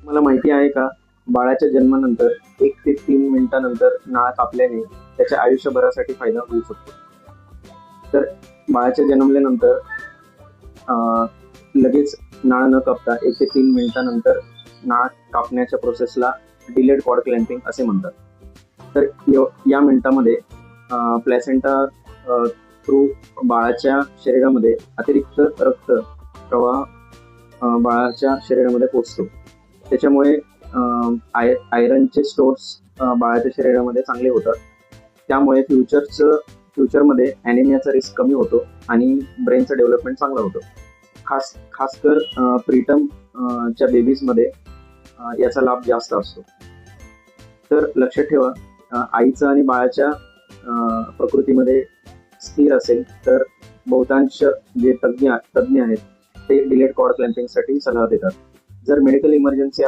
मला माहिती आहे का, बाळाच्या जन्मानंतर 1 ते 3 मिनिटानंतर नाळ कापल्याने त्याच्या आयुष्यभरासाठी फायदा होऊ शकतो. तर बाळाच्या जन्मल्यानंतर लगेच नाळ न कापता 1 ते 3 मिनिटानंतर नाळ कापण्याच्या प्रोसेसला डिलेड कॉर्ड क्लॅम्पिंग असे म्हणतात. तर या मिनिटामध्ये प्लॅसेंटा थ्रू बाळाच्या शरीरामध्ये अतिरिक्त रक्त प्रवाह बाळाच्या शरीरामध्ये पोहोचतो. त्याच्यामुळे आयरनचे स्टोर्स बाळाच्या शरीरामध्ये चांगले होतात. त्यामुळे फ्युचरमध्ये ॲनिमियाचा रिस्क कमी होतो आणि ब्रेनचं डेव्हलपमेंट चांगलं होतं. खासकर प्रीटम च्या बेबीजमध्ये याचा लाभ जास्त असतो. तर लक्षात ठेवा, आईचं आणि बाळाच्या प्रकृतीमध्ये स्थिर असेल तर बहुतांश जे तज्ज्ञ आहेत ते डिलेड कॉर्ड क्लॅम्पिंगसाठी सल्ला देतात. जर मेडिकल इमर्जन्सी